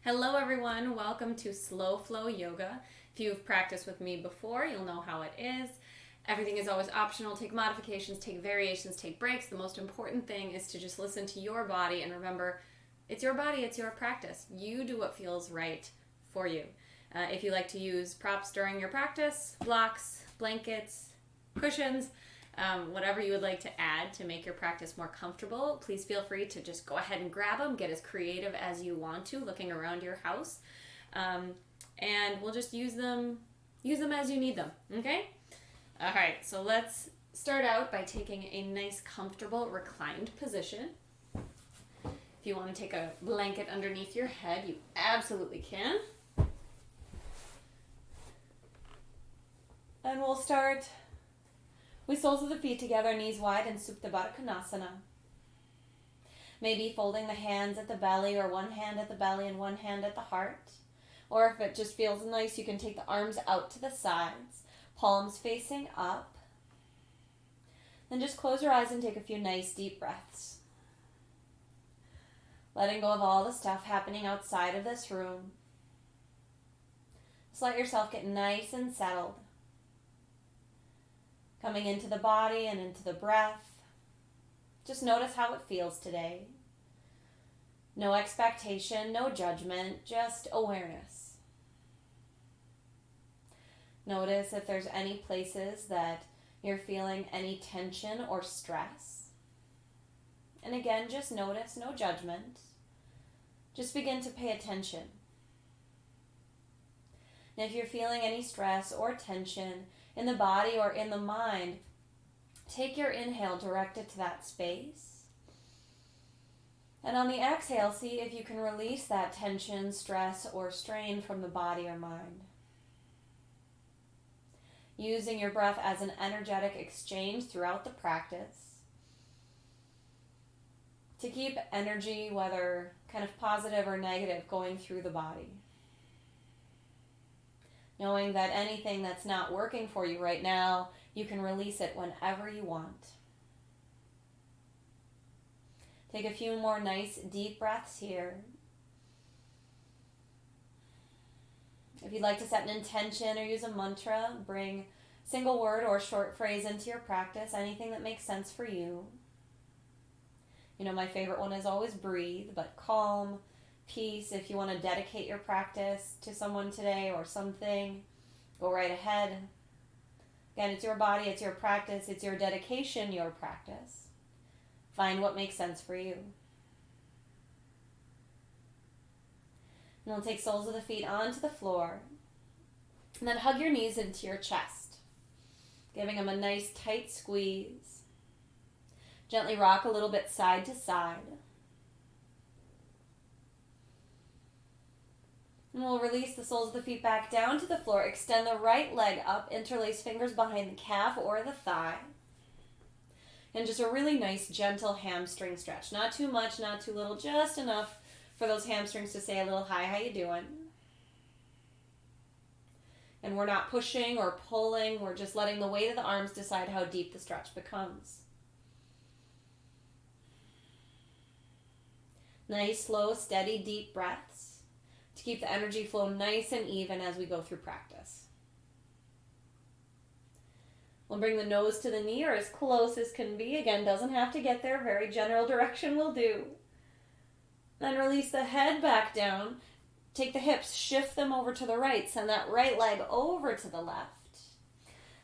Hello everyone, welcome to Slow Flow Yoga. If you've practiced with me before, you'll know how it is. Everything is always optional. Take modifications, take variations, take breaks. The most important thing is to just listen to your body and remember, it's your body, it's your practice. You do what feels right for you. If you like to use props during your practice, blocks, blankets, cushions, whatever you would like to add to make your practice more comfortable, please feel free to just go ahead and grab them, get as creative as you want to, looking around your house, and we'll just use them as you need them, okay? All right, so let's start out by taking a nice, comfortable, reclined position. If you want to take a blanket underneath your head, you absolutely can. And we'll start with soles of the feet together, knees wide, in Supta Baddha Konasana. Maybe folding the hands at the belly, or one hand at the belly and one hand at the heart. Or if it just feels nice, you can take the arms out to the sides, palms facing up. Then just close your eyes and take a few nice deep breaths. Letting go of all the stuff happening outside of this room. Just let yourself get nice and settled. Coming into the body and into the breath. Just notice how it feels today. No expectation, no judgment, just awareness. Notice if there's any places that you're feeling any tension or stress. And again, just notice, no judgment. Just begin to pay attention. And if you're feeling any stress or tension in the body or in the mind, take your inhale, direct it to that space. And on the exhale, see if you can release that tension, stress, or strain from the body or mind. Using your breath as an energetic exchange throughout the practice to keep energy, whether kind of positive or negative, going through the body. Knowing that anything that's not working for you right now, you can release it whenever you want. Take a few more nice deep breaths here. If you'd like to set an intention or use a mantra, bring single word or short phrase into your practice, anything that makes sense for you. You know, my favorite one is always breathe, but calm, peace. If you want to dedicate your practice to someone today or something, go right ahead. Again, it's your body, it's your practice, it's your dedication, your practice. Find what makes sense for you. And we'll take soles of the feet onto the floor. And then hug your knees into your chest, giving them a nice tight squeeze. Gently rock a little bit side to side. And we'll release the soles of the feet back down to the floor. Extend the right leg up, interlace fingers behind the calf or the thigh. And just a really nice, gentle hamstring stretch. Not too much, not too little, just enough for those hamstrings to say a little, hi, how you doing? And we're not pushing or pulling. We're just letting the weight of the arms decide how deep the stretch becomes. Nice, slow, steady, deep breaths to keep the energy flow nice and even as we go through practice. We'll bring the nose to the knee, or as close as can be. Again, doesn't have to get there. Very general direction will do. Then release the head back down. Take the hips, shift them over to the right. Send that right leg over to the left.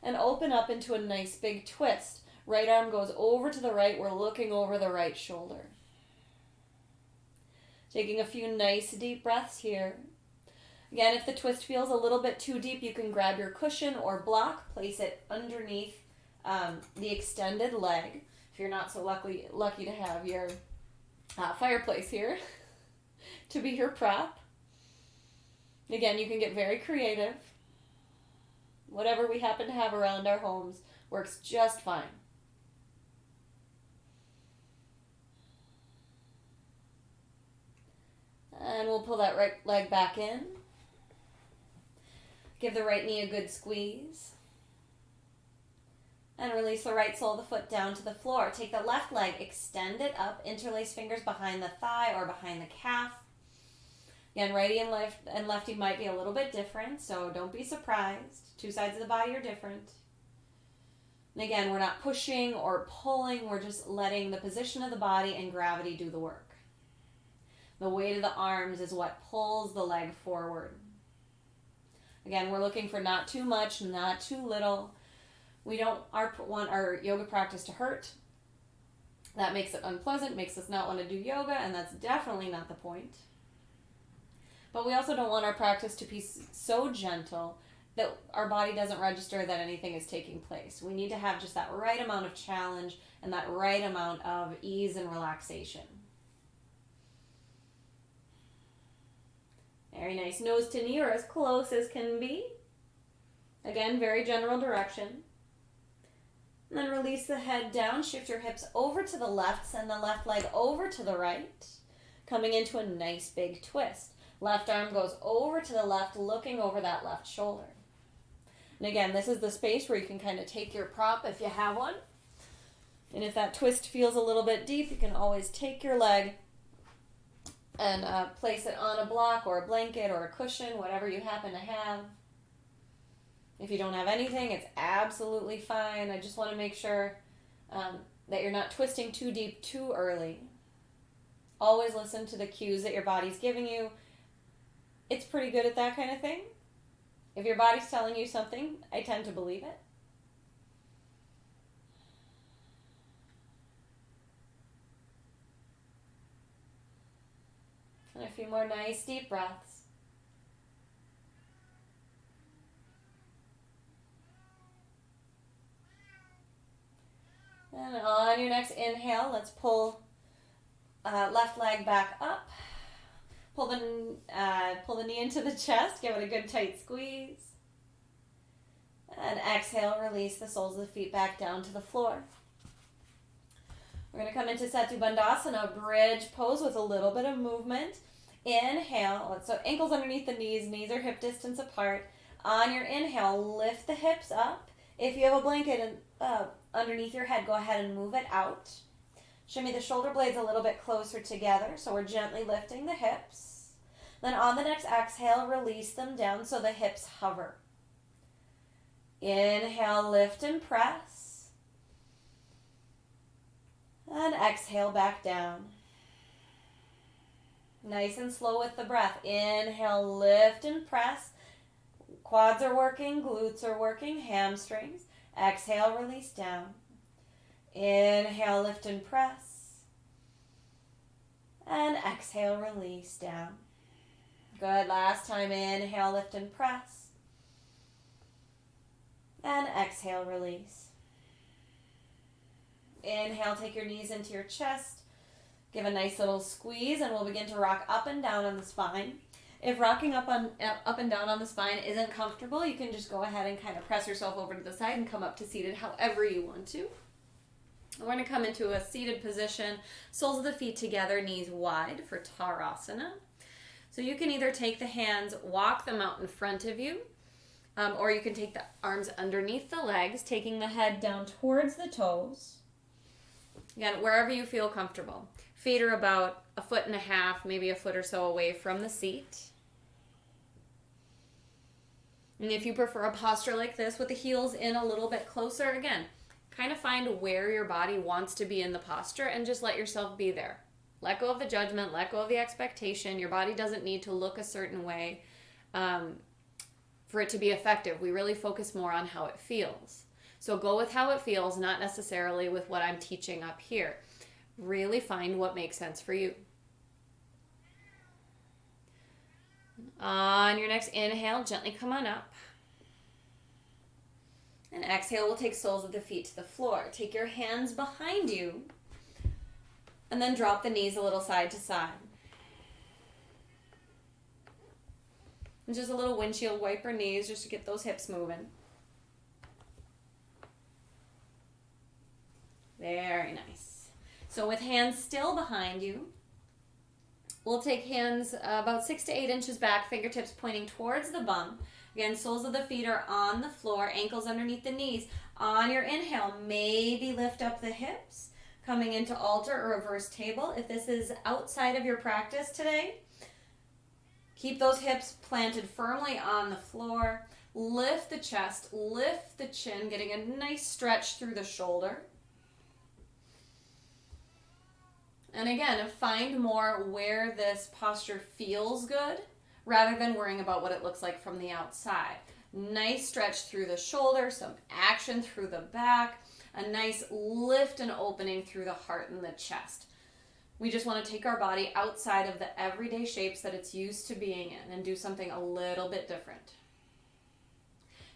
And open up into a nice big twist. Right arm goes over to the right. We're looking over the right shoulder. Taking a few nice deep breaths here. Again, if the twist feels a little bit too deep, you can grab your cushion or block, place it underneath the extended leg. If you're not so lucky to have your fireplace here to be your prop. Again, you can get very creative. Whatever we happen to have around our homes works just fine. And we'll pull that right leg back in. Give the right knee a good squeeze. And release the right sole of the foot down to the floor. Take the left leg, extend it up, interlace fingers behind the thigh or behind the calf. Again, righty and lefty might be a little bit different, so don't be surprised. Two sides of the body are different. And again, we're not pushing or pulling, we're just letting the position of the body and gravity do the work. The weight of the arms is what pulls the leg forward. Again, we're looking for not too much, not too little. We don't want our yoga practice to hurt. That makes it unpleasant, makes us not want to do yoga, and that's definitely not the point. But we also don't want our practice to be so gentle that our body doesn't register that anything is taking place. We need to have just that right amount of challenge and that right amount of ease and relaxation. Very nice. Nose to knee, or as close as can be. Again, very general direction. And then release the head down. Shift your hips over to the left. Send the left leg over to the right. Coming into a nice big twist. Left arm goes over to the left, looking over that left shoulder. And again, this is the space where you can kind of take your prop if you have one. And if that twist feels a little bit deep, you can always take your leg and place it on a block or a blanket or a cushion, whatever you happen to have. If you don't have anything, it's absolutely fine. I just want to make sure that you're not twisting too deep too early. Always listen to the cues that your body's giving you. It's pretty good at that kind of thing. If your body's telling you something, I tend to believe it. And a few more nice deep breaths. And on your next inhale, let's pull left leg back up. Pull the knee into the chest. Give it a good tight squeeze. And exhale, release the soles of the feet back down to the floor. We're going to come into Setu Bandhasana, bridge pose with a little bit of movement. Inhale, so ankles underneath the knees are hip distance apart. On your inhale, lift the hips up. If you have a blanket underneath your head, go ahead and move it out. Shimmy the shoulder blades a little bit closer together, so we're gently lifting the hips. Then on the next exhale, release them down so the hips hover. Inhale, lift and press. And exhale back down. Nice and slow with the breath. Inhale, lift and press. Quads are working, glutes are working, hamstrings. Exhale, release down. Inhale, lift and press. And exhale, release down. Good. Last time. Inhale, lift and press. And exhale, release. Inhale, take your knees into your chest. Give a nice little squeeze, and we'll begin to rock up and down on the spine. If rocking up and down on the spine isn't comfortable, you can just go ahead and kind of press yourself over to the side and come up to seated however you want to. We're going to come into a seated position, soles of the feet together, knees wide for Tadasana. So you can either take the hands, walk them out in front of you, or you can take the arms underneath the legs, taking the head down towards the toes. Again, wherever you feel comfortable. Feet are about 1.5 feet, maybe a foot or so away from the seat. And if you prefer a posture like this with the heels in a little bit closer, again, kind of find where your body wants to be in the posture and just let yourself be there. Let go of the judgment, let go of the expectation. Your body doesn't need to look a certain way for it to be effective. We really focus more on how it feels. So go with how it feels, not necessarily with what I'm teaching up here. Really find what makes sense for you. On your next inhale, gently come on up. And exhale, we'll take soles of the feet to the floor. Take your hands behind you. And then drop the knees a little side to side. And just a little windshield wiper knees just to get those hips moving. Very nice. So with hands still behind you, we'll take hands about 6 to 8 inches back, fingertips pointing towards the bum. Again, soles of the feet are on the floor, ankles underneath the knees. On your inhale, maybe lift up the hips, coming into altar or reverse table. If this is outside of your practice today, Keep those hips planted firmly on the floor. Lift the chest, lift the chin, getting a nice stretch through the shoulder. And again, find more where this posture feels good rather than worrying about what it looks like from the outside. Nice stretch through the shoulder, some action through the back, a nice lift and opening through the heart and the chest. We just want to take our body outside of the everyday shapes that it's used to being in and do something a little bit different.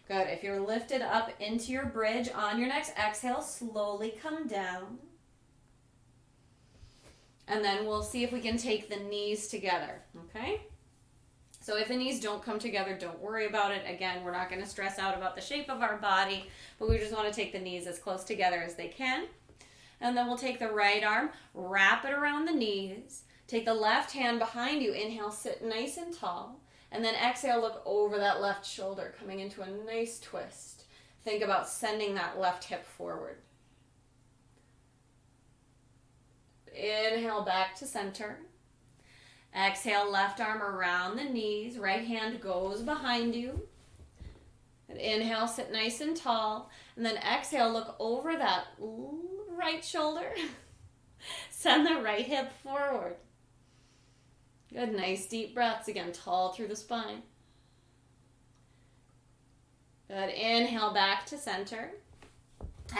Good. If you're lifted up into your bridge, on your next exhale, slowly come down. And then we'll see if we can take the knees together, okay? So if the knees don't come together, don't worry about it. Again, we're not going to stress out about the shape of our body, but we just want to take the knees as close together as they can. And then we'll take the right arm, wrap it around the knees. Take the left hand behind you. Inhale, sit nice and tall. And then exhale, look over that left shoulder, coming into a nice twist. Think about sending that left hip forward. Inhale, back to center. Exhale, left arm around the knees. Right hand goes behind you. And inhale, sit nice and tall. And then exhale, look over that right shoulder. Send the right hip forward. Good, nice deep breaths. Again, tall through the spine. Good, inhale back to center.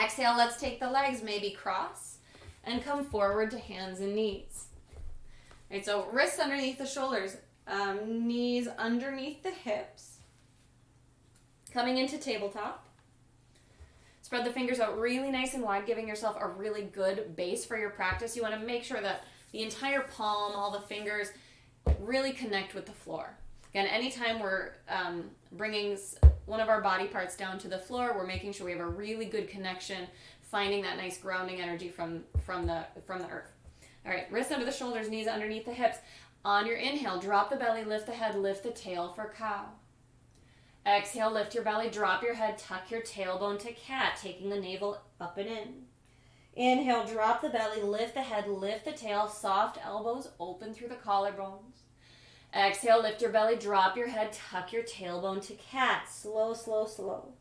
Exhale, let's take the legs, maybe cross, and come forward to hands and knees. All right, so wrists underneath the shoulders, knees underneath the hips. Coming into tabletop. Spread the fingers out really nice and wide, giving yourself a really good base for your practice. You want to make sure that the entire palm, all the fingers, really connect with the floor. Again, anytime we're bringing one of our body parts down to the floor, we're making sure we have a really good connection, finding that nice grounding energy from the earth. All right, wrists under the shoulders, knees underneath the hips. On your inhale, drop the belly, lift the head, lift the tail for cow. Exhale, lift your belly, drop your head, tuck your tailbone to cat, taking the navel up and in. Inhale, drop the belly, lift the head, lift the tail, soft elbows open through the collarbones. Exhale, lift your belly, drop your head, tuck your tailbone to cat. Slow, slow, slow.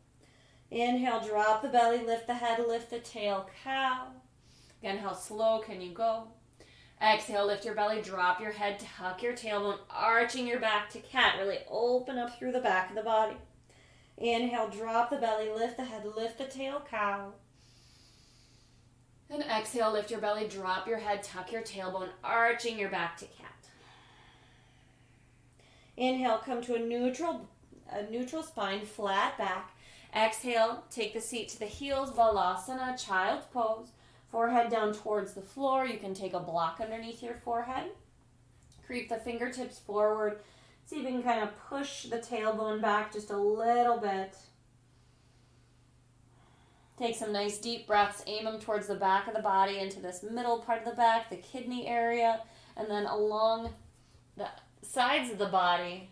Inhale, drop the belly, lift the head, lift the tail, cow. Again, how slow can you go? Exhale, lift your belly, drop your head, tuck your tailbone, arching your back to cat. Really open up through the back of the body. Inhale, drop the belly, lift the head, lift the tail, cow. And exhale, lift your belly, drop your head, tuck your tailbone, arching your back to cat. Inhale, come to a neutral spine, flat back. Exhale, take the seat to the heels, Balasana, child's pose. Forehead down towards the floor. You can take a block underneath your forehead. Creep the fingertips forward. See if you can kind of push the tailbone back just a little bit. Take some nice deep breaths. Aim them towards the back of the body, into this middle part of the back, the kidney area, and then along the sides of the body,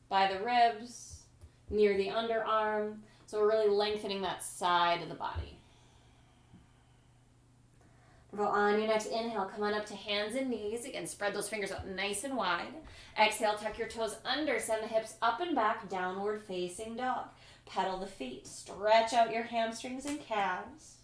by the ribs, near the underarm. So we're really lengthening that side of the body. Go on your next inhale, come on up to hands and knees. Again, spread those fingers out nice and wide. Exhale, tuck your toes under, send the hips up and back, downward facing dog. Pedal the feet, stretch out your hamstrings and calves.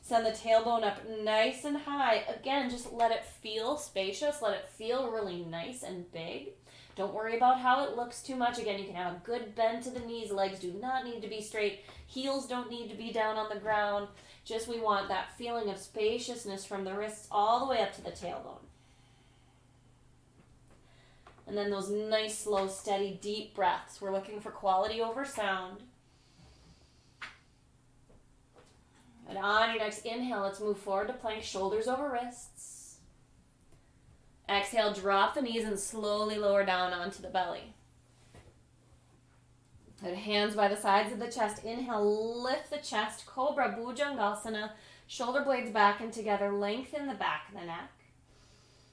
Send the tailbone up nice and high. Again, just let it feel spacious, let it feel really nice and big. Don't worry about how it looks too much. Again, you can have a good bend to the knees. Legs do not need to be straight. Heels don't need to be down on the ground. Just we want that feeling of spaciousness from the wrists all the way up to the tailbone. And then those nice, slow, steady, deep breaths. We're looking for quality over sound. And on your next inhale, let's move forward to plank, shoulders over wrists. Exhale, drop the knees and slowly lower down onto the belly. Good, hands by the sides of the chest. Inhale, lift the chest, Cobra, Bhujangasana. Shoulder blades back and together, lengthen the back of the neck.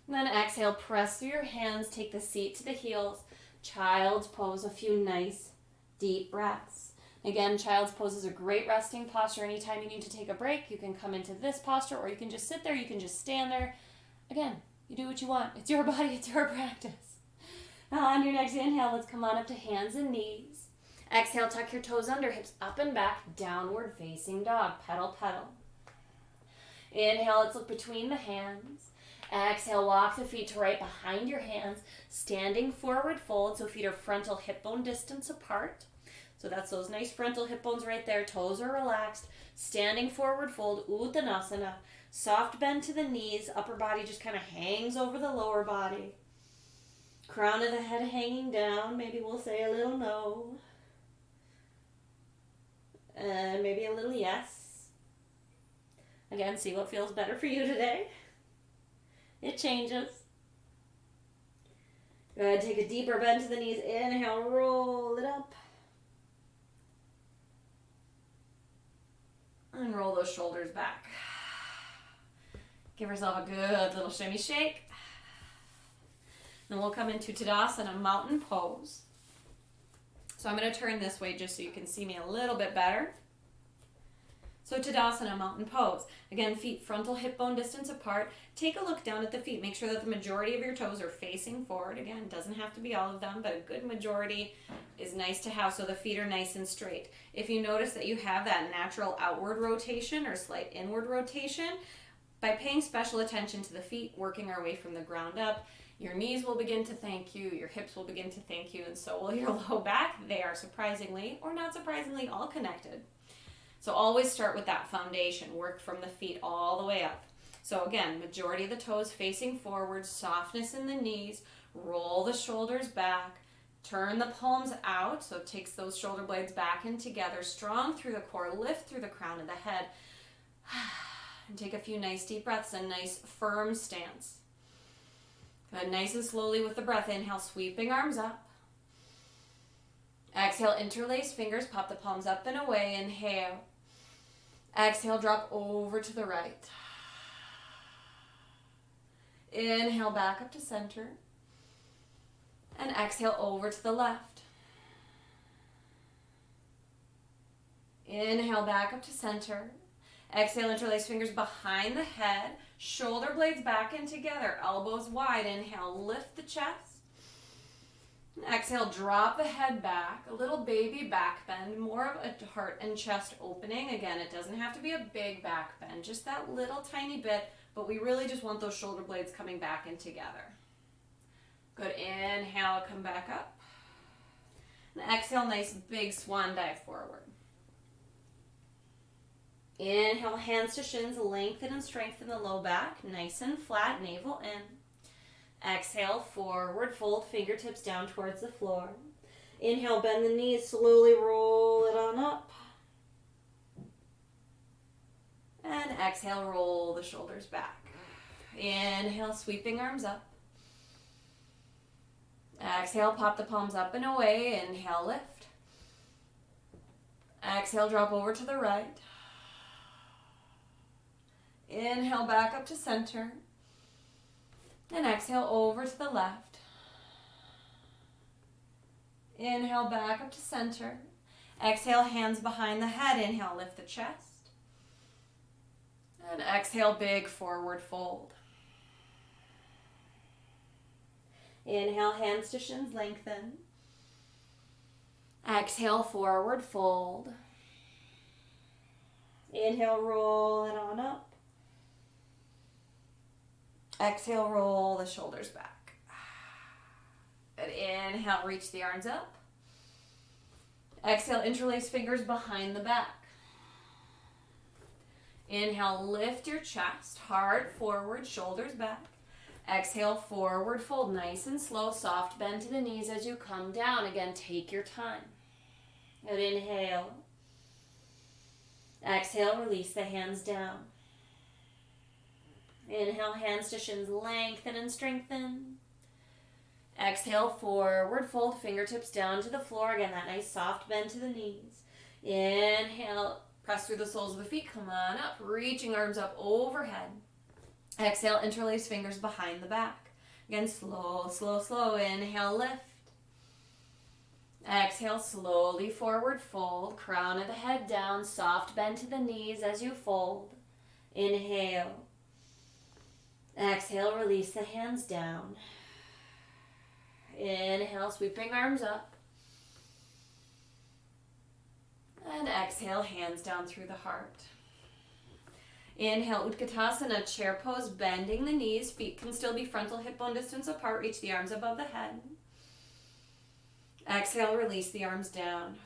And then exhale, press through your hands, take the seat to the heels. Child's pose, a few nice deep breaths. Again, child's pose is a great resting posture. Anytime you need to take a break, you can come into this posture, or you can just sit there, you can just stand there. Again, you do what you want. It's your body, it's your practice. On your next inhale, let's come on up to hands and knees. Exhale, tuck your toes under, hips up and back, downward facing dog, pedal, pedal. Inhale, let's look between the hands. Exhale, walk the feet to right behind your hands, standing forward fold, so feet are frontal hip bone distance apart. So that's those nice frontal hip bones right there, toes are relaxed. Standing forward fold, Uttanasana. Soft bend to the knees, upper body just kind of hangs over the lower body. Crown of the head hanging down, maybe we'll say a little no. And maybe a little yes. Again, see what feels better for you today. It changes. Go ahead, take a deeper bend to the knees. Inhale, roll it up. And roll those shoulders back. Give yourself a good little shimmy shake. Then we'll come into Tadasana, mountain pose. So I'm going to turn this way just so you can see me a little bit better. So Tadasana, mountain pose. Again, feet frontal hip bone distance apart. Take a look down at the feet. Make sure that the majority of your toes are facing forward. Again, it doesn't have to be all of them, but a good majority is nice to have so the feet are nice and straight. If you notice that you have that natural outward rotation or slight inward rotation, by paying special attention to the feet, working our way from the ground up, your knees will begin to thank you, your hips will begin to thank you, and so will your low back. They are surprisingly, or not surprisingly, all connected. So always start with that foundation. Work from the feet all the way up. So again, majority of the toes facing forward, softness in the knees, roll the shoulders back, turn the palms out, so it takes those shoulder blades back in together, strong through the core, lift through the crown of the head, and take a few nice deep breaths, a nice firm stance. Good, nice and slowly with the breath. Inhale, sweeping arms up. Exhale, interlace fingers, pop the palms up and away. Inhale. Exhale, drop over to the right. Inhale, back up to center. And exhale, over to the left. Inhale, back up to center. Exhale, interlace fingers behind the head. Shoulder blades back in together. Elbows wide. Inhale, lift the chest. Exhale, drop the head back. A little baby back bend. More of a heart and chest opening. Again, it doesn't have to be a big back bend. Just that little tiny bit. But we really just want those shoulder blades coming back in together. Good. Inhale, come back up. And exhale, nice big swan dive forward. Inhale, hands to shins, lengthen and strengthen the low back, nice and flat, navel in. Exhale, forward fold, fingertips down towards the floor. Inhale, bend the knees, slowly roll it on up. And exhale, roll the shoulders back. Inhale, sweeping arms up. Exhale, pop the palms up and away. Inhale, lift. Exhale, drop over to the right. Inhale, back up to center. And exhale, over to the left. Inhale, back up to center. Exhale, hands behind the head. Inhale, lift the chest. And exhale, big forward fold. Inhale, hands to shins, lengthen. Exhale, forward fold. Inhale, roll it on up. Exhale, roll the shoulders back. And inhale, reach the arms up. Exhale, interlace fingers behind the back. Inhale, lift your chest, heart forward, shoulders back. Exhale, forward fold, nice and slow, soft bend to the knees as you come down. Again, take your time. Good, inhale. Exhale, release the hands down. Inhale, hands to shins, lengthen and strengthen. Exhale, forward fold, fingertips down to the floor. Again, that nice soft bend to the knees. Inhale, press through the soles of the feet, come on up, reaching arms up overhead. Exhale, interlace fingers behind the back. Again, slow, slow, slow. Inhale, lift. Exhale, slowly forward fold, crown of the head down, soft bend to the knees as you fold. Inhale. Exhale, release the hands down. Inhale, sweeping arms up. And exhale, hands down through the heart. Inhale, Utkatasana, chair pose, bending the knees. Feet can still be frontal hip bone distance apart. Reach the arms above the head. Exhale, release the arms down.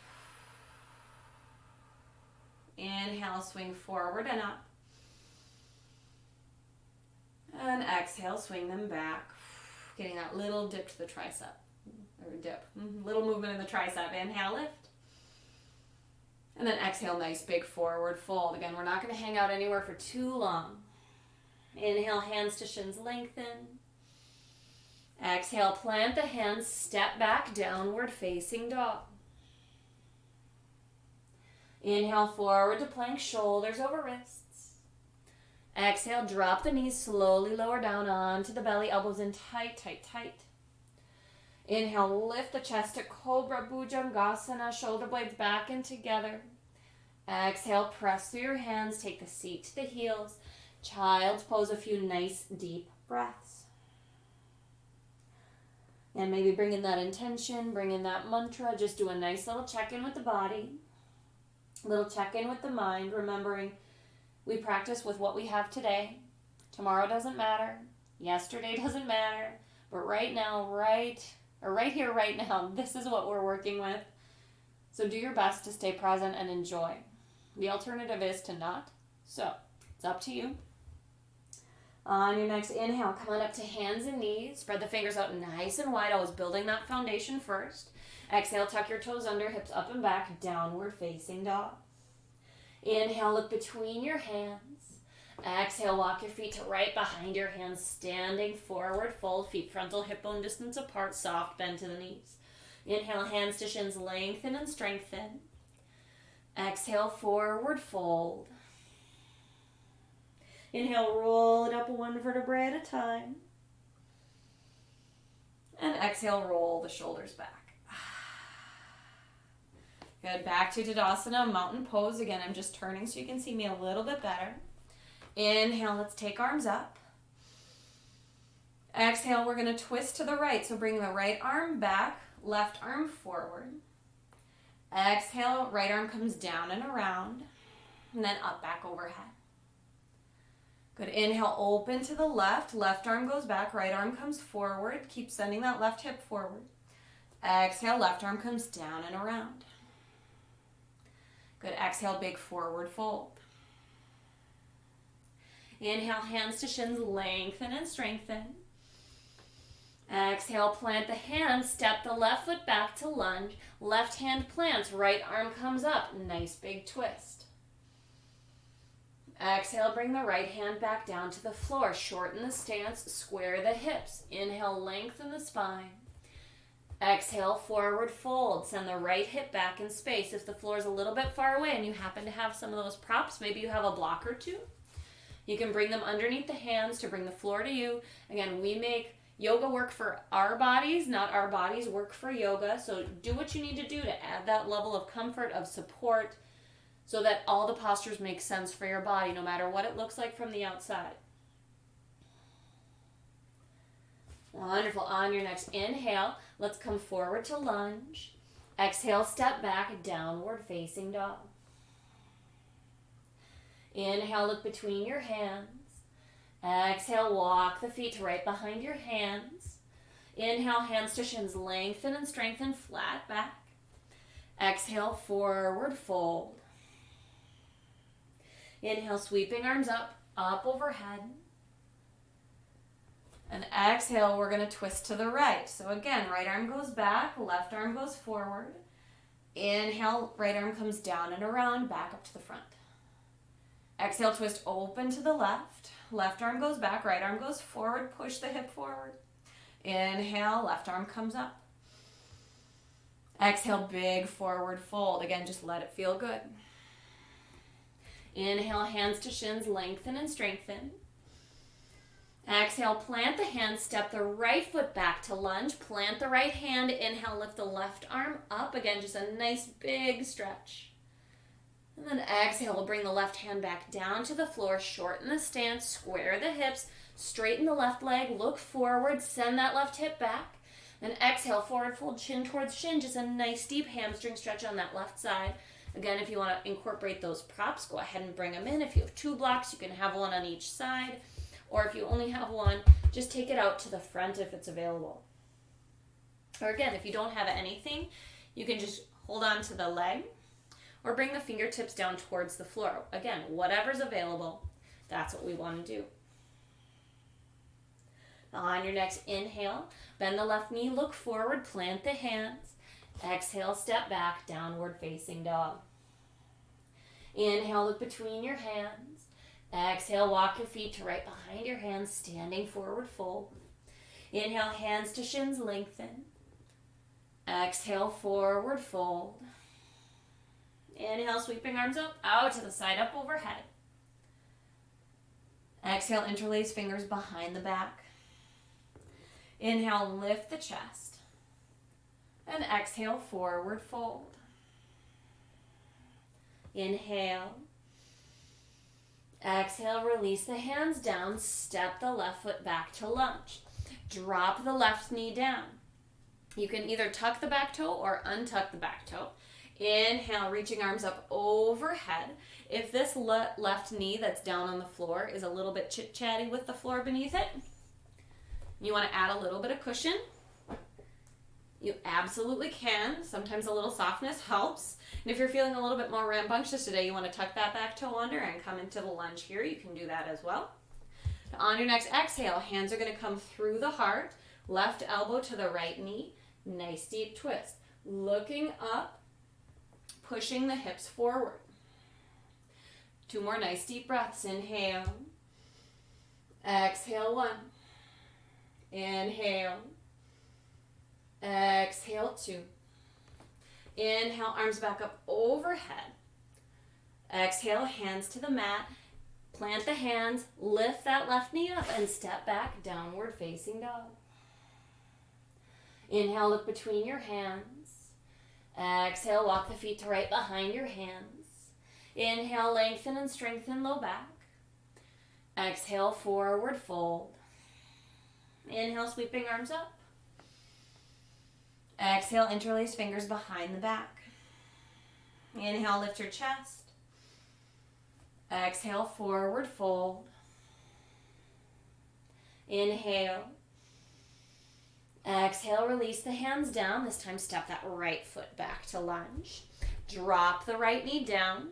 Inhale, swing forward and up. And exhale, swing them back. Getting that little dip to the tricep. Or dip. Little movement in the tricep. Inhale, lift. And then exhale, nice big forward fold. Again, we're not going to hang out anywhere for too long. Inhale, hands to shins, lengthen. Exhale, plant the hands, step back, downward facing dog. Inhale, forward to plank, shoulders over wrists. Exhale, drop the knees, slowly lower down onto the belly, elbows in tight, tight, tight. Inhale, lift the chest to Cobra, Bhujangasana, shoulder blades back and together. Exhale, press through your hands, take the seat to the heels. Child's pose, a few nice deep breaths. And maybe bring in that intention, bring in that mantra, just do a nice little check-in with the body. Little check-in with the mind, remembering we practice with what we have today. Tomorrow doesn't matter. Yesterday doesn't matter. But right now, right here, right now, this is what we're working with. So do your best to stay present and enjoy. The alternative is to not. So it's up to you. On your next inhale, come on up to hands and knees. Spread the fingers out nice and wide, always building that foundation first. Exhale, tuck your toes under, hips up and back, downward facing dog. Inhale, look between your hands. Exhale, walk your feet to right behind your hands, standing forward, fold, feet frontal hip bone distance apart, soft bend to the knees. Inhale, hands to shins, lengthen and strengthen. Exhale, forward fold. Inhale, roll it up one vertebrae at a time. And exhale, roll the shoulders back. Good, back to Tadasana, mountain pose. Again, I'm just turning so you can see me a little bit better. Inhale, let's take arms up. Exhale, we're going to twist to the right. So bring the right arm back, left arm forward. Exhale, right arm comes down and around, and then up, back, overhead. Good, inhale, open to the left arm goes back, right arm comes forward. Keep sending that left hip forward. Exhale, left arm comes down and around. Good, exhale, big forward fold. Inhale, hands to shins, lengthen and strengthen. Exhale, plant the hands, step the left foot back to lunge. Left hand plants, right arm comes up. Nice big twist. Exhale, bring the right hand back down to the floor. Shorten the stance, square the hips. Inhale, lengthen the spine. Exhale, forward fold. Send the right hip back in space. If the floor is a little bit far away and you happen to have some of those props, maybe you have a block or two, you can bring them underneath the hands to bring the floor to you. Again, we make yoga work for our bodies, not our bodies work for yoga. So do what you need to do to add that level of comfort, of support, so that all the postures make sense for your body, no matter what it looks like from the outside. Wonderful. On your next inhale, let's come forward to lunge. Exhale, step back, downward facing dog. Inhale, look between your hands. Exhale, walk the feet to right behind your hands. Inhale, hands to shins, lengthen and strengthen, flat back. Exhale, forward fold. Inhale, sweeping arms up, up overhead. And exhale, we're going to twist to the right. So again, right arm goes back, left arm goes forward. Inhale, right arm comes down and around, back up to the front. Exhale, twist open to the left. Left arm goes back, right arm goes forward, push the hip forward. Inhale, left arm comes up. Exhale, big forward fold. Again, just let it feel good. Inhale, hands to shins, lengthen and strengthen. Exhale, plant the hands, step the right foot back to lunge, plant the right hand, inhale, lift the left arm up. Again, just a nice big stretch. And then exhale, we'll bring the left hand back down to the floor, shorten the stance, square the hips, straighten the left leg, look forward, send that left hip back. Then exhale, forward fold, chin towards shin. Just a nice deep hamstring stretch on that left side. Again, if you want to incorporate those props, go ahead and bring them in. If you have 2 blocks, you can have one on each side. Or if you only have one, just take it out to the front if it's available. Or again, if you don't have anything, you can just hold on to the leg or bring the fingertips down towards the floor. Again, whatever's available, that's what we want to do. Now on your next inhale, bend the left knee, look forward, plant the hands. Exhale, step back, downward facing dog. Inhale, look between your hands. Exhale, walk your feet to right behind your hands, standing forward fold. Inhale, hands to shins, lengthen. Exhale, forward fold. Inhale, sweeping arms up, out to the side, up overhead. Exhale, interlace fingers behind the back. Inhale, lift the chest. And exhale, forward fold. Inhale. Exhale, release the hands down, step the left foot back to lunge. Drop the left knee down. You can either tuck the back toe or untuck the back toe. Inhale, reaching arms up overhead. If this left knee that's down on the floor is a little bit chit-chatty with the floor beneath it, you want to add a little bit of cushion. You absolutely can. Sometimes a little softness helps. And if you're feeling a little bit more rambunctious today, you want to tuck that back toe under and come into the lunge here. You can do that as well. Now on your next exhale, hands are going to come through the heart. Left elbow to the right knee. Nice deep twist. Looking up, pushing the hips forward. 2 more nice deep breaths. Inhale. Exhale, 1. Inhale. Exhale, 2. Inhale, arms back up overhead. Exhale, hands to the mat. Plant the hands, lift that left knee up, and step back, downward facing dog. Inhale, look between your hands. Exhale, walk the feet to right behind your hands. Inhale, lengthen and strengthen low back. Exhale, forward fold. Inhale, sweeping arms up. Exhale, interlace fingers behind the back. Inhale, lift your chest. Exhale, forward fold. Inhale. Exhale, release the hands down. This time step that right foot back to lunge. Drop the right knee down.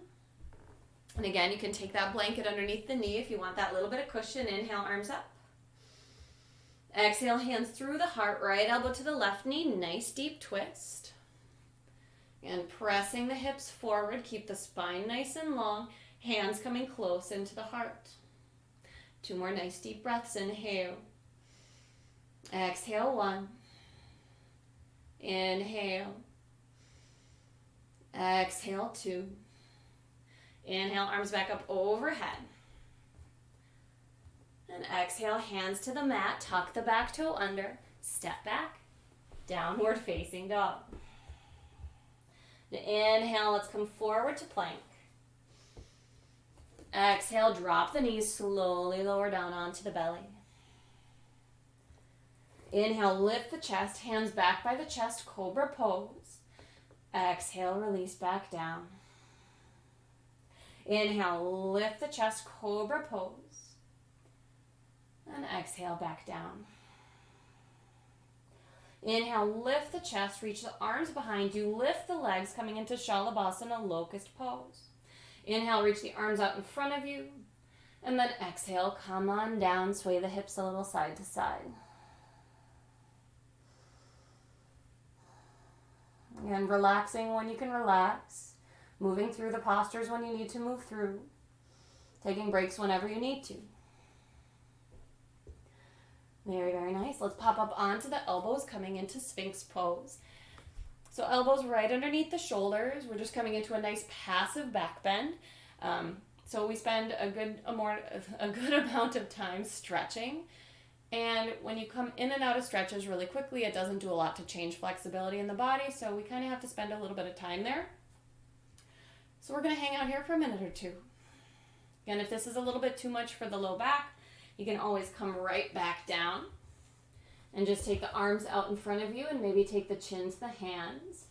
And again, you can take that blanket underneath the knee if you want that little bit of cushion. Inhale, arms up. Exhale, hands through the heart, right elbow to the left knee, nice deep twist. And pressing the hips forward, keep the spine nice and long, hands coming close into the heart. 2 more nice deep breaths. Inhale. Exhale, 1. Inhale. Exhale, 2. Inhale, arms back up overhead. And exhale, hands to the mat, tuck the back toe under, step back, downward facing dog. Now inhale, let's come forward to plank. Exhale, drop the knees, slowly lower down onto the belly. Inhale, lift the chest, hands back by the chest, cobra pose. Exhale, release back down. Inhale, lift the chest, cobra pose. And exhale, back down. Inhale, lift the chest, reach the arms behind you, lift the legs, coming into Shalabhasana, locust pose. Inhale, reach the arms out in front of you. And then exhale, come on down, sway the hips a little side to side. And relaxing when you can relax. Moving through the postures when you need to move through. Taking breaks whenever you need to. Very, very nice. Let's pop up onto the elbows, coming into Sphinx pose. So elbows right underneath the shoulders. We're just coming into a nice passive back bend. So we spend a good amount of time stretching. And when you come in and out of stretches really quickly, it doesn't do a lot to change flexibility in the body. So we kind of have to spend a little bit of time there. So we're going to hang out here for a minute or 2. Again, if this is a little bit too much for the low back, you can always come right back down. And just take the arms out in front of you and maybe take the chin to the hands.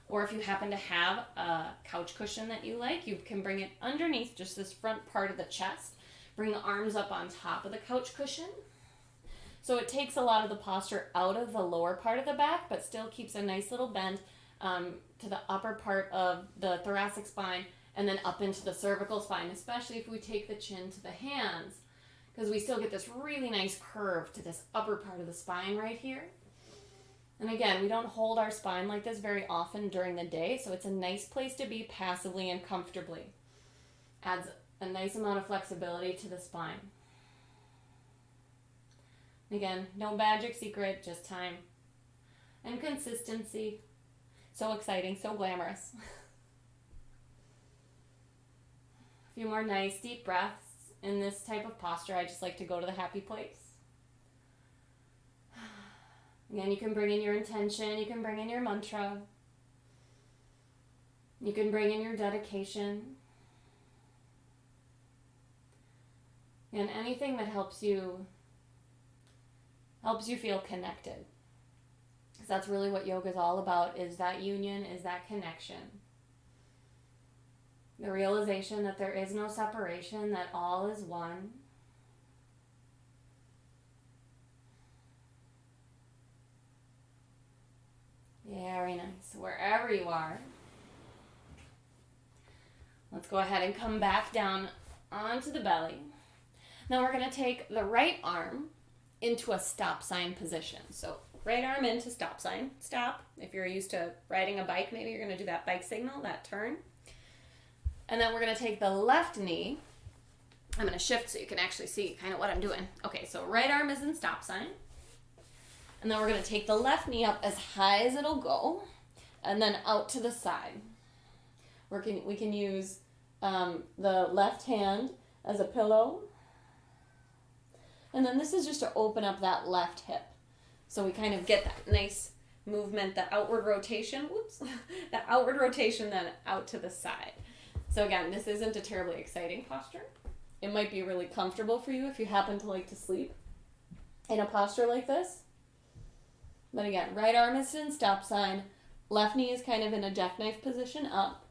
Or if you happen to have a couch cushion that you like, you can bring it underneath just this front part of the chest. Bring the arms up on top of the couch cushion. So it takes a lot of the posture out of the lower part of the back, but still keeps a nice little bend to the upper part of the thoracic spine and then up into the cervical spine, especially if we take the chin to the hands, because we still get this really nice curve to this upper part of the spine right here. And again, we don't hold our spine like this very often during the day, so it's a nice place to be passively and comfortably. Adds a nice amount of flexibility to the spine. Again, no magic secret, just time and consistency. So exciting, so glamorous. A few more nice deep breaths. In this type of posture, I just like to go to the happy place. Again, you can bring in your intention, you can bring in your mantra, you can bring in your dedication, and anything that helps you feel connected. Because that's really what yoga is all about, is that union, is that connection. The realization that there is no separation, that all is one. Very nice. Wherever you are, let's go ahead and come back down onto the belly. Now we're going to take the right arm into a stop sign position. So right arm into stop sign, stop. If you're used to riding a bike, maybe you're going to do that bike signal, that turn. And then we're going to take the left knee. I'm going to shift so you can actually see kind of what I'm doing. Okay, so right arm is in stop sign. And then we're going to take the left knee up as high as it'll go, and then out to the side. We can use the left hand as a pillow. And then this is just to open up that left hip. So we kind of get that nice movement, the outward rotation, the outward rotation then out to the side. So again, this isn't a terribly exciting posture. It might be really comfortable for you if you happen to like to sleep in a posture like this. But again, right arm is in stop sign, left knee is kind of in a jackknife position up.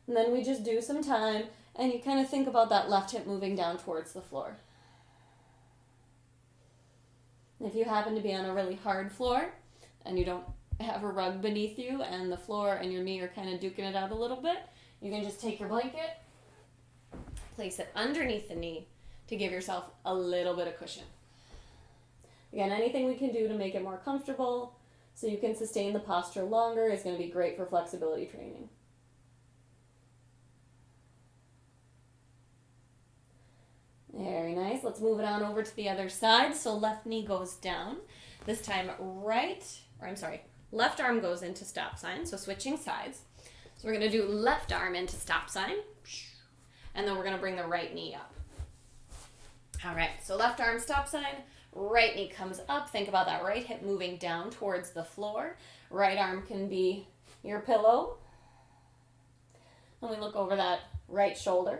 And then we just do some time, and you kind of think about that left hip moving down towards the floor. If you happen to be on a really hard floor, and you don't have a rug beneath you, and the floor and your knee are kind of duking it out a little bit, you can just take your blanket, place it underneath the knee to give yourself a little bit of cushion. Again, anything we can do to make it more comfortable so you can sustain the posture longer is going to be great for flexibility training. Very nice. Let's move it on over to the other side. So left knee goes down. This time left arm goes into stop sign. So switching sides. So we're going to do left arm into stop sign. And then we're going to bring the right knee up. All right. So left arm stop sign. Right knee comes up. Think about that right hip moving down towards the floor. Right arm can be your pillow. And we look over that right shoulder.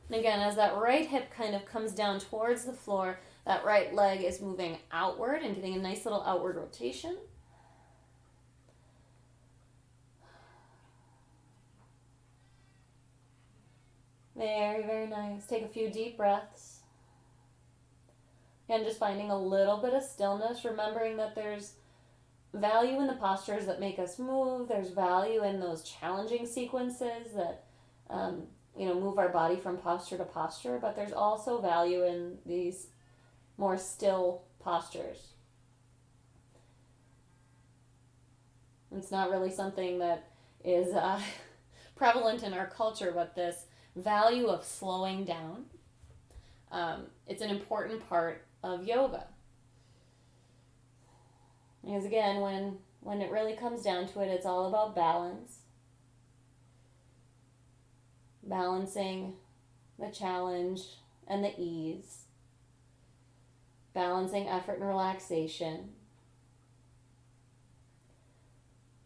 And again, as that right hip kind of comes down towards the floor, that right leg is moving outward and getting a nice little outward rotation. Very, very nice. Take a few deep breaths. Again, just finding a little bit of stillness, remembering that there's value in the postures that make us move. There's value in those challenging sequences that move our body from posture to posture, but there's also value in these more still postures. It's not really something that is prevalent in our culture, but this value of slowing down, it's an important part of yoga. Because again, when it really comes down to it, it's all about balance. Balancing the challenge and the ease. Balancing effort and relaxation.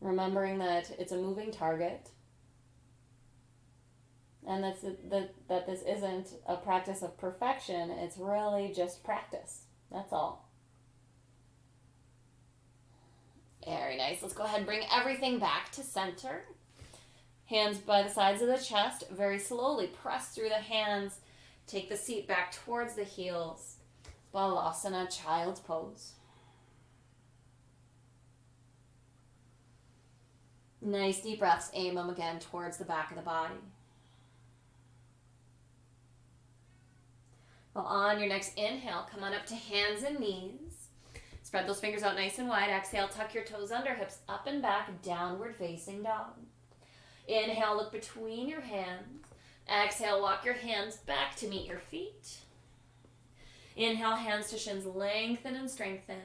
Remembering that it's a moving target. And that this isn't a practice of perfection, it's really just practice. That's all. Very nice. Let's go ahead and bring everything back to center. Hands by the sides of the chest. Very slowly press through the hands. Take the seat back towards the heels. Balasana, child's pose. Nice deep breaths. Aim them again towards the back of the body. Well, on your next inhale, come on up to hands and knees. Spread those fingers out nice and wide. Exhale, tuck your toes under, hips up and back, downward facing dog. Inhale, look between your hands. Exhale, walk your hands back to meet your feet. Inhale, hands to shins, lengthen and strengthen.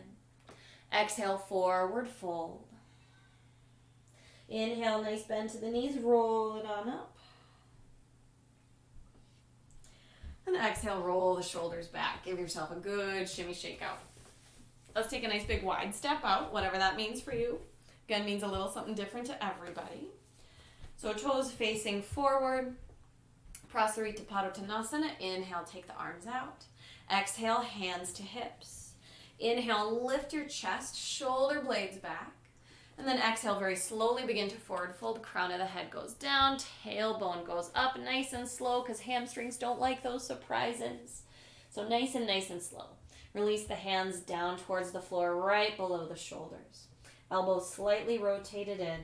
Exhale, forward fold. Inhale, nice bend to the knees, roll it on up. And exhale, roll the shoulders back. Give yourself a good shimmy shake out. Let's take a nice big wide step out, whatever that means for you. Again, means a little something different to everybody. So toes facing forward. Prasarita Padottanasana. Inhale, take the arms out. Exhale, hands to hips. Inhale, lift your chest, shoulder blades back. And then exhale, very slowly begin to forward fold. Crown of the head goes down, tailbone goes up nice and slow because hamstrings don't like those surprises. So nice and slow. Release the hands down towards the floor right below the shoulders. Elbows slightly rotated in.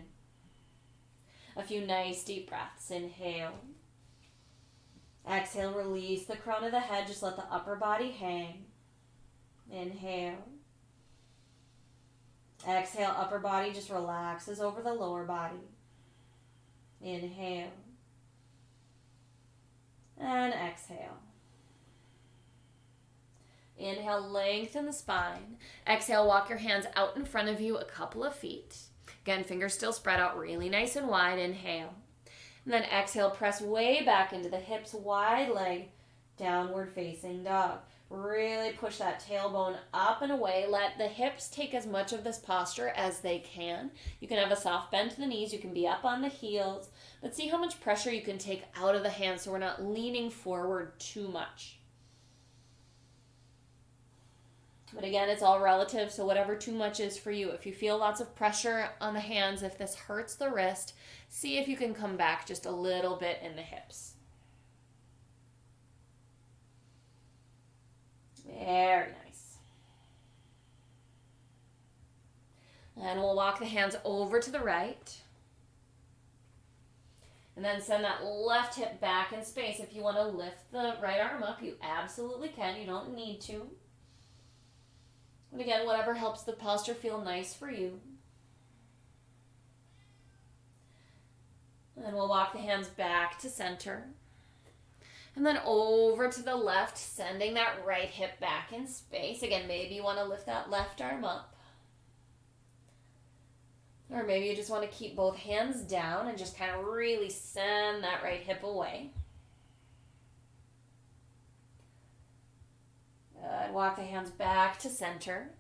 A few nice deep breaths. Inhale. Exhale, release the crown of the head. Just let the upper body hang. Inhale. Exhale, upper body just relaxes over the lower body. Inhale. And exhale. Inhale, lengthen the spine. Exhale, walk your hands out in front of you a couple of feet. Again, fingers still spread out really nice and wide. Inhale. And then exhale, press way back into the hips, wide leg, downward facing dog. Really push that tailbone up and away. Let the hips take as much of this posture as they can. You can have a soft bend to the knees. You can be up on the heels. But see how much pressure you can take out of the hands so we're not leaning forward too much. But again, it's all relative, so whatever too much is for you. If you feel lots of pressure on the hands, if this hurts the wrist, see if you can come back just a little bit in the hips. Very nice. And we'll walk the hands over to the right. And then send that left hip back in space. If you want to lift the right arm up, you absolutely can. You don't need to. But again, whatever helps the posture feel nice for you. And we'll walk the hands back to center. And then over to the left, sending that right hip back in space. Again, maybe you want to lift that left arm up. Or maybe you just want to keep both hands down and just kind of really send that right hip away. Good. Walk the hands back to center.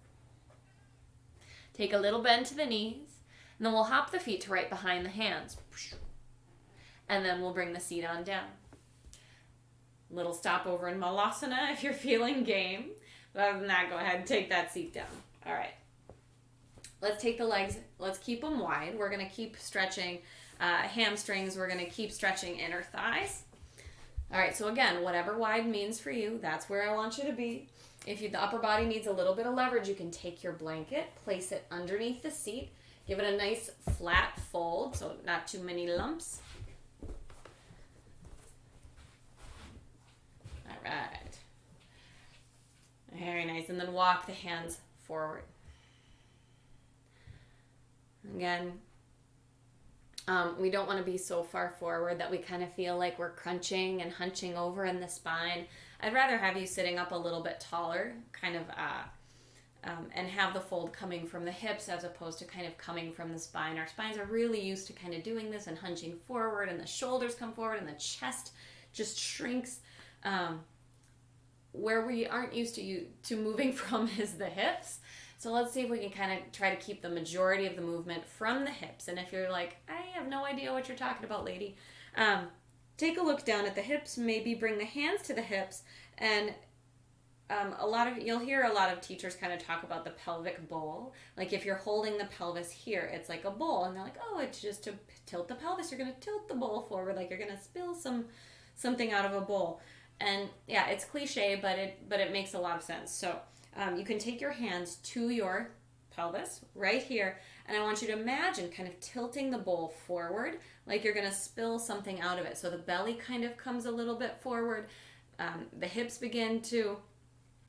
Take a little bend to the knees. And then we'll hop the feet to right behind the hands. And then we'll bring the seat on down. Little stopover in Malasana if you're feeling game. But other than that, go ahead and take that seat down. All right. Let's take the legs. Let's keep them wide. We're going to keep stretching hamstrings. We're going to keep stretching inner thighs. All right. So again, whatever wide means for you, that's where I want you to be. If the upper body needs a little bit of leverage, you can take your blanket, place it underneath the seat, give it a nice flat fold, so not too many lumps. All right. Very nice. And then walk the hands forward. Again, we don't want to be so far forward that we kind of feel like we're crunching and hunching over in the spine. I'd rather have you sitting up a little bit taller, kind of, and have the fold coming from the hips as opposed to kind of coming from the spine. Our spines are really used to kind of doing this and hunching forward, and the shoulders come forward and the chest just shrinks. Where we aren't used to moving from is the hips. So let's see if we can kind of try to keep the majority of the movement from the hips. And if you're like, I have no idea what you're talking about, lady, take a look down at the hips. Maybe bring the hands to the hips and you'll hear a lot of teachers kind of talk about the pelvic bowl. Like if you're holding the pelvis here, it's like a bowl, and they're like, oh, it's just to tilt the pelvis. You're gonna tilt the bowl forward, like you're gonna spill something out of a bowl. And yeah, it's cliche, but it makes a lot of sense. So you can take your hands to your pelvis right here, and I want you to imagine kind of tilting the bowl forward, like you're gonna spill something out of it. So the belly kind of comes a little bit forward.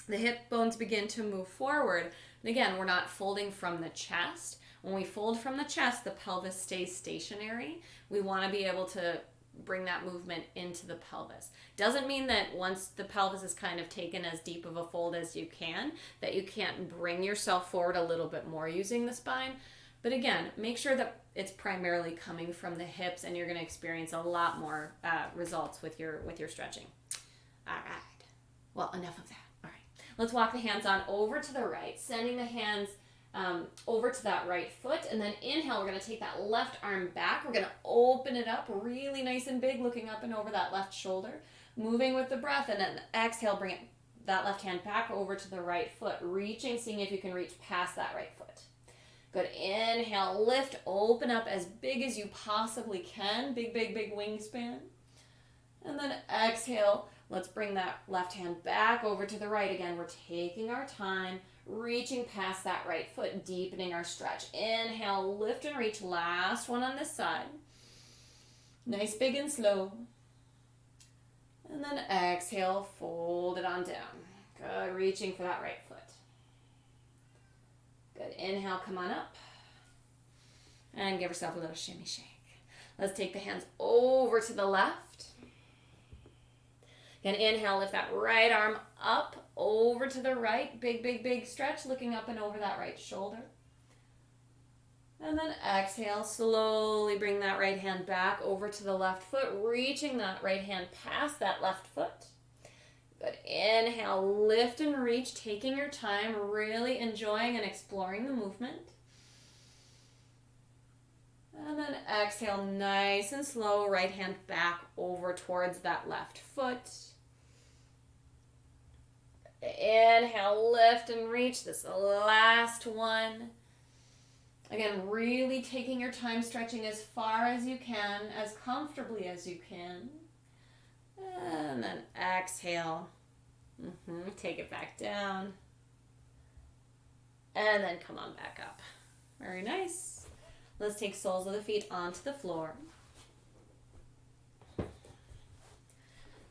The hip bones begin to move forward. And again, we're not folding from the chest. When we fold from the chest, the pelvis stays stationary. We want to be able to bring that movement into the pelvis. Doesn't mean that once the pelvis is kind of taken as deep of a fold as you can, that you can't bring yourself forward a little bit more using the spine. But again, make sure that it's primarily coming from the hips, and you're going to experience a lot more results with your stretching. All right. Well, enough of that. All right. Let's walk the hands on over to the right, sending the hands over to that right foot, and then inhale, we're going to take that left arm back. We're going to open it up really nice and big, looking up and over that left shoulder, moving with the breath, and then exhale, bring that left hand back over to the right foot, reaching, seeing if you can reach past that right foot. Good. Inhale, lift, open up as big as you possibly can. Big, big, big wingspan. And then exhale, let's bring that left hand back over to the right. Again, we're taking our time, reaching past that right foot, deepening our stretch. Inhale, lift and reach. Last one on this side. Nice, big and slow. And then exhale, fold it on down. Good, reaching for that right foot. Good, inhale, come on up. And give yourself a little shimmy shake. Let's take the hands over to the left. Again, inhale, lift that right arm up, over to the right. Big, big, big stretch, looking up and over that right shoulder. And then exhale, slowly bring that right hand back over to the left foot, reaching that right hand past that left foot. Good. Inhale, lift and reach, taking your time, really enjoying and exploring the movement. And then exhale, nice and slow, right hand back over towards that left foot. Inhale, lift and reach. This last one. Again, really taking your time, stretching as far as you can, as comfortably as you can. And then exhale. Take it back down. And then come on back up. Very nice. Let's take soles of the feet onto the floor.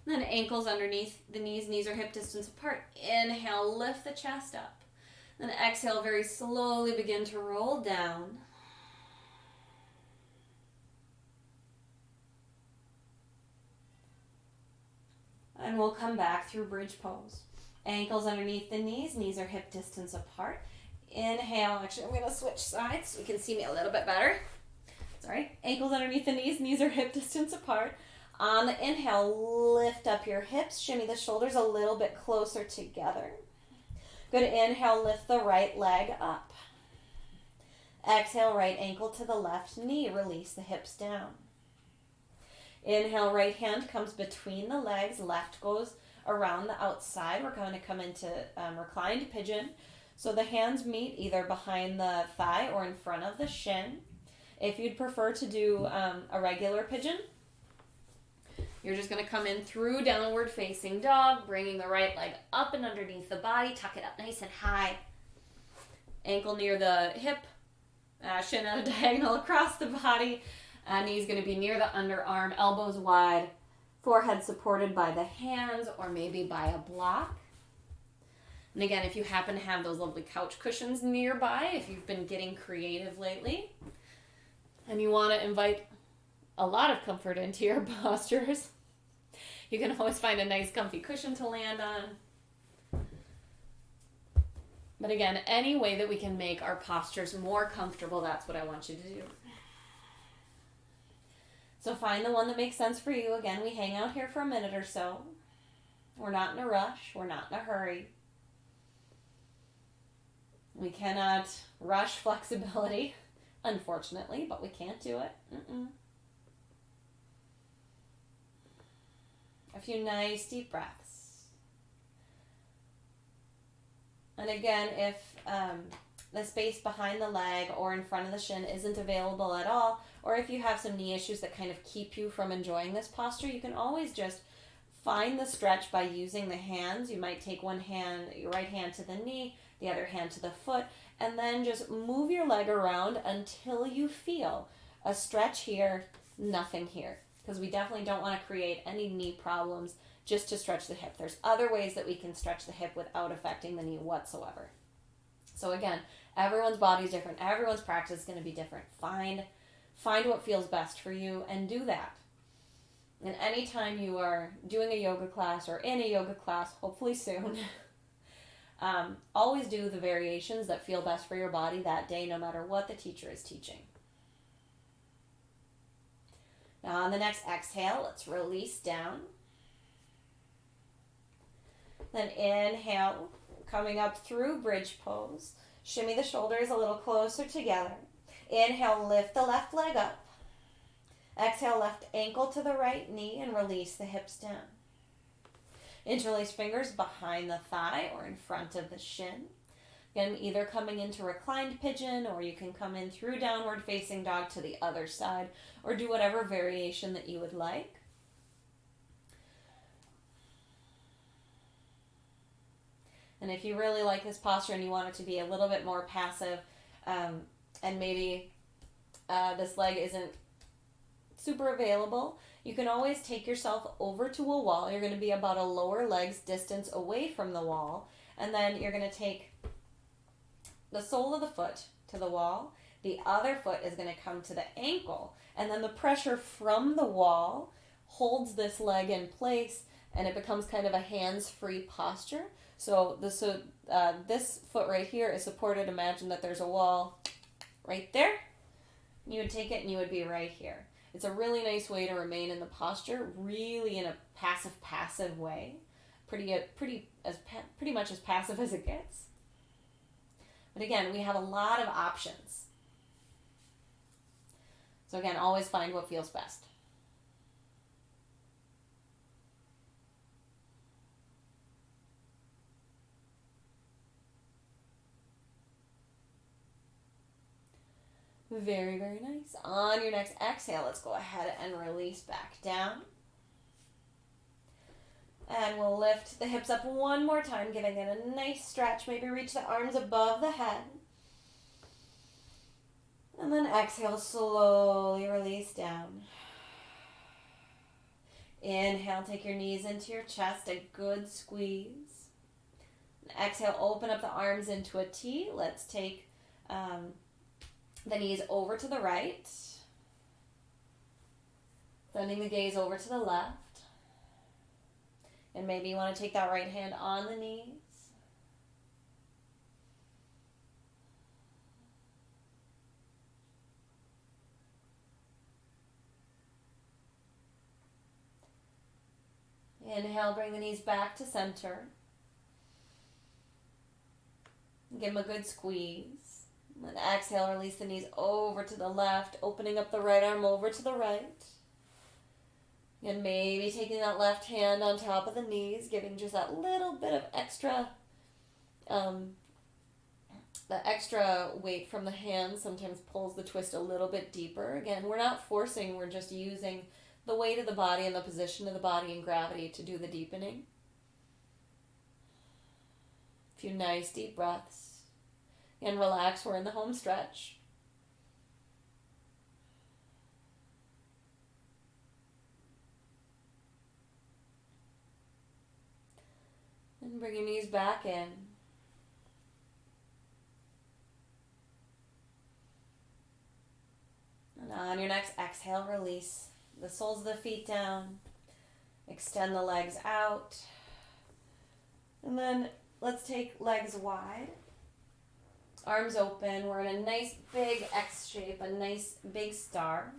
Then ankles underneath the knees. Knees are hip distance apart. Inhale, lift the chest up. Then exhale, very slowly begin to roll down. And we'll come back through bridge pose. Ankles underneath the knees. Knees are hip distance apart. Inhale. Actually, I'm going to switch sides so you can see me a little bit better. Sorry. Ankles underneath the knees. Knees are hip distance apart. On the inhale, lift up your hips. Shimmy the shoulders a little bit closer together. Good. Inhale, lift the right leg up. Exhale, right ankle to the left knee. Release the hips down. Inhale, right hand comes between the legs. Left goes around the outside. We're going to come into reclined pigeon. So the hands meet either behind the thigh or in front of the shin. If you'd prefer to do a regular pigeon, you're just going to come in through downward facing dog, bringing the right leg up and underneath the body. Tuck it up nice and high. Ankle near the hip. Shin at a diagonal across the body. Knees going to be near the underarm. Elbows wide. Forehead supported by the hands or maybe by a block. And again, if you happen to have those lovely couch cushions nearby, if you've been getting creative lately, and you want to invite a lot of comfort into your postures, you can always find a nice comfy cushion to land on. But again, any way that we can make our postures more comfortable, that's what I want you to do. So find the one that makes sense for you. Again, we hang out here for a minute or so. We're not in a rush. We're not in a hurry. We cannot rush flexibility, unfortunately, but we can't do it. A few nice deep breaths. And again, if the space behind the leg or in front of the shin isn't available at all, or if you have some knee issues that kind of keep you from enjoying this posture, you can always just find the stretch by using the hands. You might take one hand, your right hand to the knee, the other hand to the foot, and then just move your leg around until you feel a stretch here, nothing here. Because we definitely don't want to create any knee problems just to stretch the hip. There's other ways that we can stretch the hip without affecting the knee whatsoever. So again, everyone's body is different. Everyone's practice is going to be different. Find what feels best for you and do that. And anytime you are doing a yoga class or in a yoga class, hopefully soon, always do the variations that feel best for your body that day, no matter what the teacher is teaching. Now on the next exhale, let's release down. Then inhale, coming up through bridge pose. Shimmy the shoulders a little closer together. Inhale, lift the left leg up. Exhale, left ankle to the right knee and release the hips down. Interlace fingers behind the thigh or in front of the shin. Again, either coming into reclined pigeon, or you can come in through downward facing dog to the other side, or do whatever variation that you would like. And if you really like this posture and you want it to be a little bit more passive, and maybe this leg isn't super available, you can always take yourself over to a wall. You're going to be about a lower leg's distance away from the wall, and then you're going to take the sole of the foot to the wall. The other foot is going to come to the ankle, and then the pressure from the wall holds this leg in place, and it becomes kind of a hands-free posture. So this foot right here is supported. Imagine that there's a wall right there. You would take it and you would be right here. It's a really nice way to remain in the posture, really in a passive way, pretty much as passive as it gets. But again, we have a lot of options. So again, always find what feels best. Very, very nice. On your next exhale, let's go ahead and release back down. And we'll lift the hips up one more time, giving it a nice stretch. Maybe reach the arms above the head. And then exhale, slowly release down. Inhale, take your knees into your chest, a good squeeze. And exhale, open up the arms into a T. Let's take the knees over to the right. Bending the gaze over to the left. And maybe you want to take that right hand on the knees. Inhale, bring the knees back to center. Give them a good squeeze. And exhale, release the knees over to the left, opening up the right arm over to the right. And maybe taking that left hand on top of the knees, giving just that little bit of extra, the extra weight from the hand sometimes pulls the twist a little bit deeper. Again, we're not forcing, we're just using the weight of the body and the position of the body and gravity to do the deepening. A few nice deep breaths. And relax, we're in the home stretch. And bring your knees back in. And on your next exhale, release the soles of the feet down. Extend the legs out. And then let's take legs wide. Arms open. We're in a nice big X shape, a nice big star.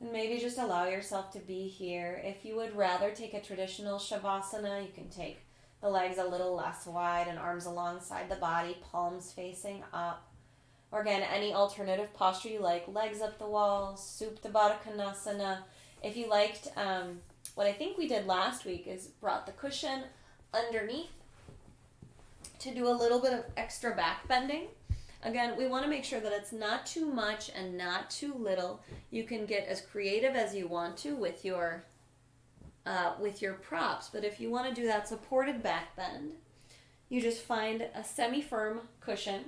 And maybe just allow yourself to be here. If you would rather take a traditional Shavasana, you can take the legs a little less wide and arms alongside the body, palms facing up. Or again, any alternative posture you like, legs up the wall, Supta Baddha Konasana. If you liked, what I think we did last week is brought the cushion underneath to do a little bit of extra back bending. Again, we want to make sure that it's not too much and not too little. You can get as creative as you want to with your props, but if you want to do that supported back bend, you just find a semi-firm cushion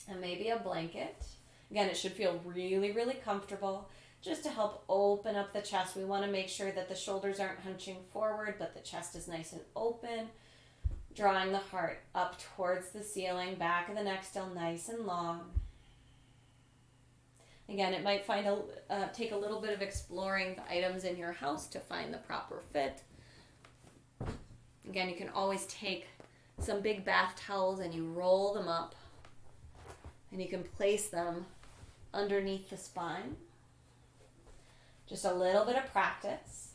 and maybe a blanket. Again, it should feel really, really comfortable just to help open up the chest. We want to make sure that the shoulders aren't hunching forward, but the chest is nice and open. Drawing the heart up towards the ceiling, back of the neck still nice and long. Again, it might take a little bit of exploring the items in your house to find the proper fit. Again, you can always take some big bath towels and you roll them up and you can place them underneath the spine. Just a little bit of practice.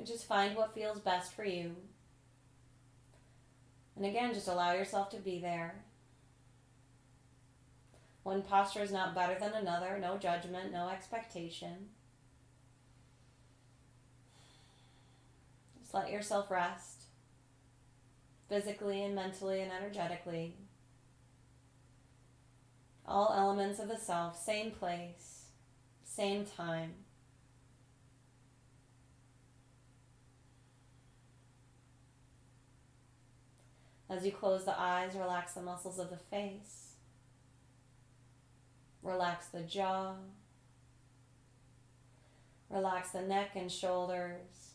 Just find what feels best for you. And again, just allow yourself to be there. One posture is not better than another. No judgment, no expectation. Just let yourself rest. Physically and mentally and energetically. All elements of the self, same place, same time. As you close the eyes, relax the muscles of the face. Relax the jaw. Relax the neck and shoulders.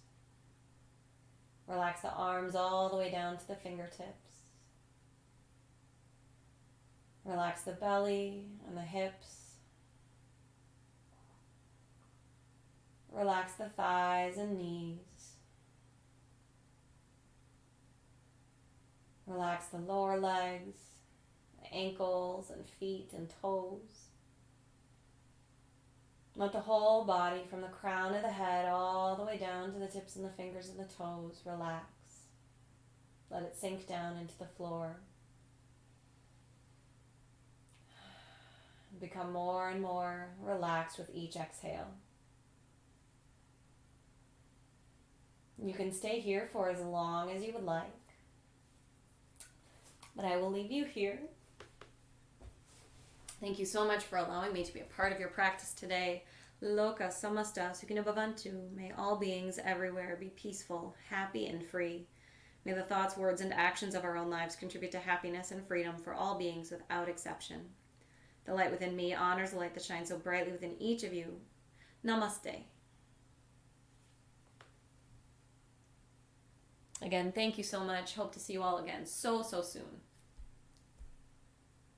Relax the arms all the way down to the fingertips. Relax the belly and the hips. Relax the thighs and knees. Relax the lower legs, the ankles and feet and toes. Let the whole body from the crown of the head all the way down to the tips and the fingers and the toes relax. Let it sink down into the floor. Become more and more relaxed with each exhale. You can stay here for as long as you would like. But I will leave you here. Thank you so much for allowing me to be a part of your practice today. Loka samasta sukhino bhavantu. May all beings everywhere be peaceful, happy, and free. May the thoughts, words, and actions of our own lives contribute to happiness and freedom for all beings without exception. The light within me honors the light that shines so brightly within each of you. Namaste. Again, thank you so much. Hope to see you all again so soon.